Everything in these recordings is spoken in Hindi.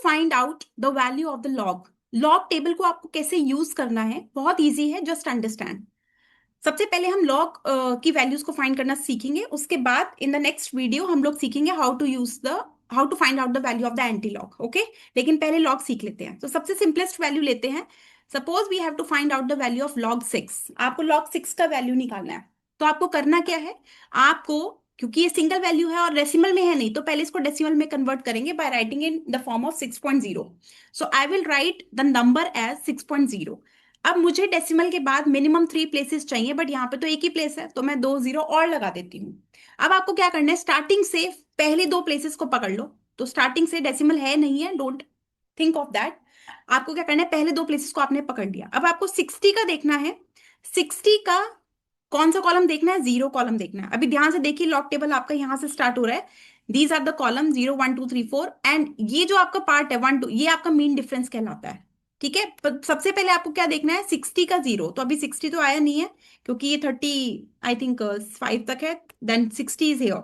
Find out the value of the log, log table को आपको कैसे यूज करना है, बहुत इजी है, जस्ट अंडरस्टैंड। सबसे पहले हम लॉग की वैल्यूज को फाइंड करना सीखेंगे, उसके बाद इन द नेक्स्ट वीडियो हम लोग सीखेंगे how to find out the value of the anti log. Okay, लेकिन पहले लॉग सीख लेते हैं। तो सबसे सिंपलेस्ट वैल्यू लेते हैं। Suppose we have to find out the value of log 6। आपको लॉग 6 का वैल्यू निकालना है। तो आपको करना क्या है, आपको, क्योंकि ये सिंगल वैल्यू है और डेसिमल में है नहीं, तो पहले इसको डेसिमल में कन्वर्ट करेंगे by writing in the form of 6.0। So I will write the number as 6.0। अब मुझे डेसिमल के बाद मिनिमम 3 प्लेसेस चाहिए, बट यहाँ पे तो एक ही प्लेस है, तो मैं 2 जीरो और लगा देती हूँ। अब आपको क्या करना है, स्टार्टिंग से पहले 2 प्लेसेस को पकड़ लो। तो स्टार्टिंग से डेसिमल है नहीं है, डोंट थिंक ऑफ दैट। आपको क्या करना है, पहले 2 प्लेसेस को आपने पकड़ लिया। अब आपको 60 का देखना है। 60 का कौन सा कॉलम देखना है, 0 कॉलम देखना है। अभी ध्यान से देखिए, लॉग टेबल आपका यहां से स्टार्ट हो रहा है। These are the column 0 1 2 3 4, and ये जो आपका पार्ट है 1 2, ये आपका मीन डिफरेंस कहलाता है। ठीक है, सबसे पहले आपको क्या देखना है, 60 का 0। तो अभी 60 तो आया नहीं है, क्योंकि ये 30 आई थिंक 5 तक है। Then 60 is here.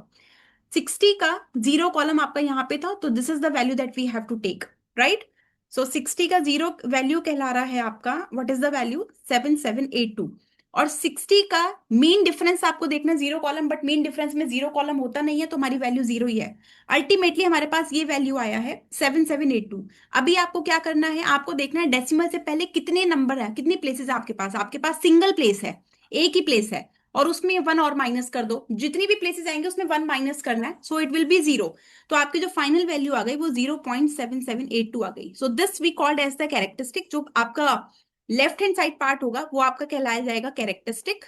60 का 0 कॉलम आपका यहाँ पे था, तो this is the value that we have to take, right. So 60 का 0 वैल्यू कहला रहा है आपका, व्हाट इज द वैल्यू, 7782। और 60 का मीन डिफरेंस आपको देखना है 0 कॉलम, बट मीन डिफरेंस में 0 कॉलम होता नहीं है, तो हमारी वैल्यू 0 ही है। अल्टीमेटली हमारे पास ये वैल्यू आया है 7782। अभी आपको क्या करना है, आपको देखना है डेसिमल से पहले कितने नंबर है, कितनी प्लेसेस है आपके पास। आपके पास सिंगल प्लेस है, एक ही प्लेस है, और उसमें 1 और माइनस कर दो। जितनी भी प्लेसेस आएंगे उसमें 1 माइनस करना है, सो इट विल बी 0। तो आपकी जो फाइनल वैल्यू आ गई वो 0.7782 आ गई। So this we called as the characteristic. जो आपका लेफ्ट हैंड साइड पार्ट होगा वो आपका कहलाया जाएगा कैरेक्टरिस्टिक।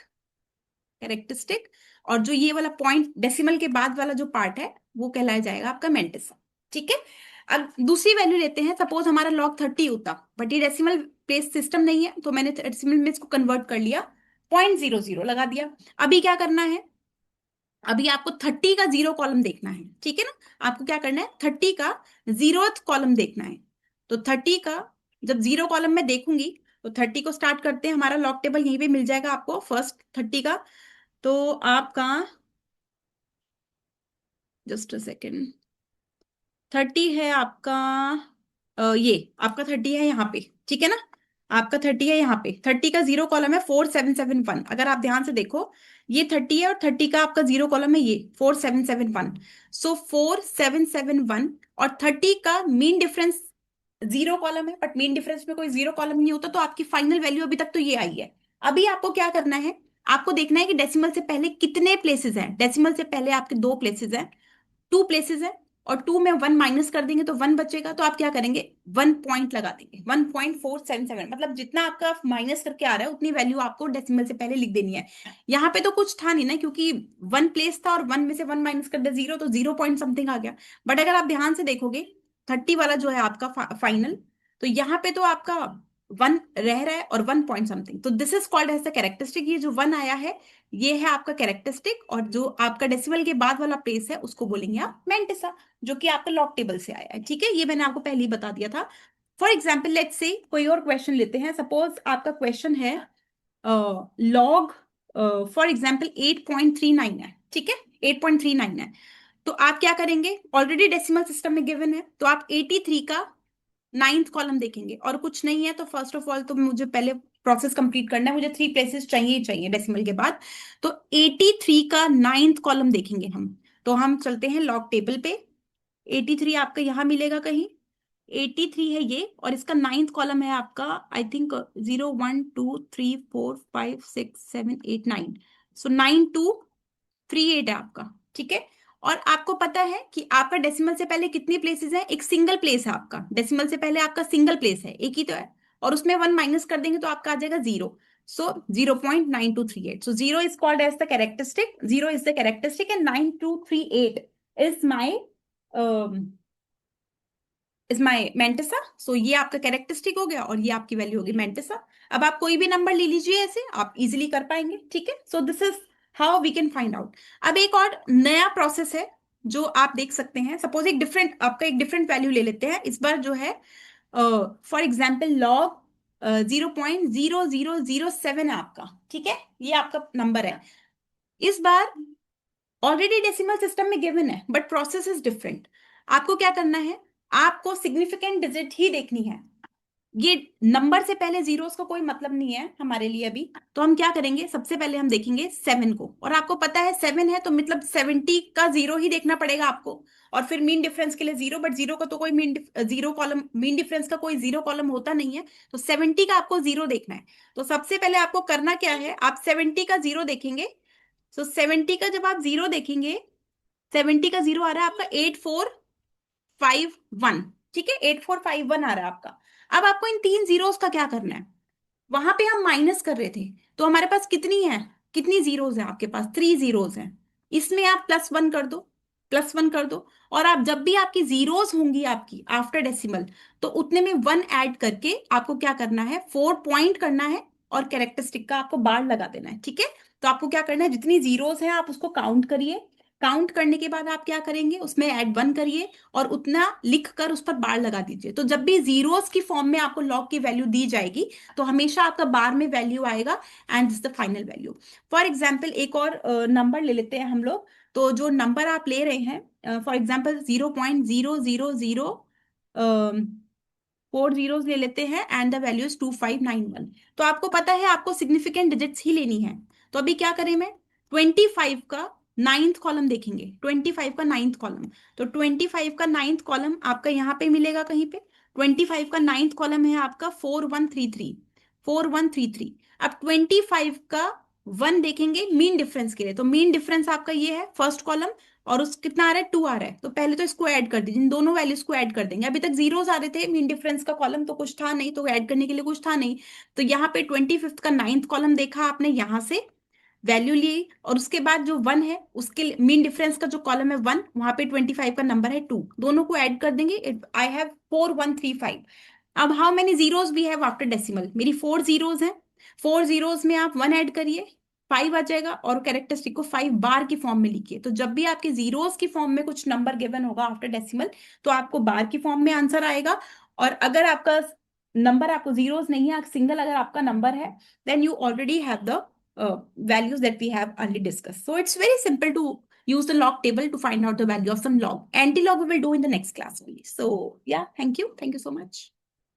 कैरेक्टरिस्टिक। और जो ये वाला पॉइंट डेसिमल के बाद वाला जो पार्ट है वो कहलाया जाएगा आपका मेंटिसा। ठीक है, अब दूसरी वैल्यू लेते हैं। सपोज हमारा लॉग 30 होता, बट ये डेसिमल प्लेस सिस्टम नहीं है, तो मैंने डेसिमल में इसको कन्वर्ट कर लिया, 0.00 लगा दिया। अभी क्या करना है, अभी आपको 30 का 0 कॉलम देखना है। ठीक है ना, आपको क्या करना है, 30 का 0th कॉलम देखना है। तो 30 का जब 0 कॉलम में देखूंगी, तो 30 को स्टार्ट करते हैं। हमारा लॉग टेबल यहीं पे मिल जाएगा आपको, फर्स्ट 30 का। तो आपका, जस्ट अ सेकेंड, 30 है आपका, ये आपका 30 है यहाँ पे। ठीक है ना, आपका 30 है यहाँ पे। 30 का 0 कॉलम है 4771। अगर आप ध्यान से देखो, ये 30 है और 30 का आपका 0 कॉलम है ये 4771। सो 4771 और 30 का मीन डिफरेंस 0 कॉलम है, बट मीन डिफरेंस में कोई 0 कॉलम नहीं होता, तो आपकी फाइनल वैल्यू अभी तक तो ये आई है। अभी आपको क्या करना है, आपको देखना है कि डेसिमल से पहले कितने प्लेसेस हैं। डेसिमल से पहले आपके 2 प्लेसेस हैं, 2 प्लेसेस है, और 2 में 1 माइनस कर देंगे तो 1 बचेगा। तो आप क्या करेंगे, 1 पॉइंट लगा देंगे, 1.477। मतलब जितना आपका माइनस करके आ रहा है उतनी वैल्यू आपको डेसिमल से पहले लिख देनी है। यहाँ पे तो कुछ था नहीं ना, क्योंकि 1 प्लेस था और 1 में से 1 माइनस कर दे 0, तो 0 पॉइंट समथिंग आ गया। बट अगर आप ध्यान से देखोगे, 30 वाला जो है आपका फाइनल, तो यहाँ पे तो आपका 1 रह रहा है और 1 पॉइंट समथिंग, तो this is called as the characteristic. ये जो 1 आया है ये है आपका कैरेक्टरिस्टिक, और जो आपका डेसिमल के बाद वाला प्लेस है उसको बोलेंगे आप मेंटिसा, जो कि आपका लॉग टेबल से आया है। ठीक है, ये मैंने आपको पहले ही बता दिया था। फॉर एग्जाम्पल लेट्स से कोई और क्वेश्चन लेते हैं। सपोज आपका क्वेश्चन है लॉग, फॉर एग्जाम्पल 8.39 है। ठीक है, 8.39 है। तो आप क्या करेंगे, ऑलरेडी डेसिमल सिस्टम में गिवन है, तो आप 83 का 9th कॉलम देखेंगे, और कुछ नहीं है तो फर्स्ट ऑफ ऑल तो मुझे पहले प्रोसेस कंप्लीट करना है, मुझे 3 प्लेसेस चाहिए ही चाहिए डेसिमल के बाद। तो 83 का 9th कॉलम देखेंगे हम। तो हम चलते हैं लॉग टेबल पे। 83 आपका यहाँ मिलेगा कहीं, 83 है ये, और इसका 9th कॉलम है आपका आई थिंक 0 1 2 3 4 5 6 7 8 9। सो 9238 है आपका। ठीक है, और आपको पता है कि आपका डेसिमल से पहले कितनी प्लेसेस है, एक सिंगल प्लेस है आपका। डेसिमल से पहले आपका सिंगल प्लेस है, एक ही तो है, और उसमें 1 माइनस कर देंगे तो आपका आ जाएगा 0। So 0.9238। So 0 is called as the characteristic, 0 is the characteristic, and 9238 is my mantissa. So ये आपका कैरेक्टरिस्टिक हो गया और ये आपकी वैल्यू होगी मेंटिसा। अब आप कोई भी नंबर ले लीजिए, ऐसे आप इजीली कर पाएंगे। ठीक है, so this is how we can find out. अब एक और नया प्रोसेस है जो आप देख सकते हैं। सपोज एक डिफरेंट वैल्यू ले लेते हैं। इस बार जो है फॉर एग्जाम्पल लॉग 0.0007 है आपका। ठीक है, ये आपका नंबर है। इस बार ऑलरेडी डेसिमल सिस्टम में गिवन है, बट प्रोसेस इज डिफरेंट। आपको क्या करना है, आपको सिग्निफिकेंट डिजिट ही देखनी है। ये नंबर से पहले जीरोस का कोई मतलब नहीं है हमारे लिए अभी। तो हम क्या करेंगे, सबसे पहले हम देखेंगे 7 को, और आपको पता है 7 है तो मतलब 70 का जीरो ही देखना पड़ेगा आपको। और फिर मीन डिफरेंस के लिए जीरो, बट जीरो का तो कोई जीरो कॉलम, मीन डिफरेंस का कोई जीरो कॉलम होता नहीं है। तो 70 का आपको जीरो देखना है। तो सबसे पहले आपको करना क्या है, आप 70 का जीरो देखेंगे। तो 70 का जब आप जीरो देखेंगे, 70 का जीरो आ रहा है आपका 8451। ठीक है, 8451 आ रहा है आपका। अब आपको इन तीन जीरोस का क्या करना है, वहां पे हम माइनस कर रहे थे, तो हमारे पास कितनी है, कितनी जीरोस है आपके पास, 3 जीरोस हैं। इसमें आप +1 कर दो, +1 कर दो। और आप जब भी आपकी जीरोस होंगी आपकी आफ्टर डेसिमल, तो उतने में 1 ऐड करके आपको क्या करना है, 4 पॉइंट करना है, और कैरेक्टरिस्टिक का आपको बार लगा देना है। ठीक है, तो आपको क्या करना है, जितनी जीरोस हैं आप उसको काउंट करिए। काउंट करने के बाद आप क्या करेंगे, उसमें ऐड 1 करिए, और उतना लिख कर उस पर बार लगा दीजिए। तो जब भी जीरोस की फॉर्म में आपको लॉग की वैल्यू दी जाएगी, तो हमेशा आपका बार में वैल्यू आएगा, and this the final value. For example एक और नंबर ले लेते हैं हम लोग। तो जो नंबर आप ले रहे हैं, फॉर एग्जाम्पल 0.000 4 जीरोस ले लेते हैं, एंड द वैल्यू इज 2591। तो आपको पता है आपको सिग्निफिकेंट डिजिट्स ही लेनी है। तो अभी क्या करें, मैं 25 का नाइन्थ कॉलम देखेंगे, 25 का नाइन्थ कॉलम। तो 25 का नाइन्थ कॉलम आपका यहाँ पे मिलेगा कहीं पे। 25 का नाइन्थ कॉलम है आपका 4133, 4133। अब 25 का वन देखेंगे मीन डिफरेंस के लिए, तो मीन डिफरेंस आपका ये है फर्स्ट कॉलम, और उस कितना आ रहा है, 2 आ रहा है। तो पहले तो इसको ऐड कर दीजिए, इन दोनों वैल्यूज को ऐड कर देंगे। अभी तक जीरोस आ रहे थे, मीन डिफरेंस का कॉलम तो कुछ था नहीं, तो ऐड करने के लिए कुछ था नहीं। तो यहाँ पे 25th का नाइन्थ कॉलम देखा आपने, यहां से वैल्यू ली, और उसके बाद जो 1 है उसके मीन डिफरेंस का जो कॉलम है 1, वहां पे 25 का नंबर है 2, दोनों को ऐड कर देंगे। I have 4135। अब how many zeros we have after decimal, मेरी 4 जीरोस हैं। 4 जीरोस में आप 1 ऐड करिए, 5 आ जाएगा, और कैरेक्टरिस्टिक को 5 बार की फॉर्म में लिखिए। तो जब भी आपके जीरोस की फॉर्म में कुछ नंबर गिवन होगा आफ्टर डेसिमल, तो आपको बार की फॉर्म में आंसर आएगा। और अगर आपका नंबर, आपको जीरोस नहीं है, सिंगल अगर आपका नंबर है, then you already have the values that we have already discussed. So it's very simple to use the log table to find out the value of some log. Anti-log we will do in the next class only. So yeah, thank you. Thank you so much.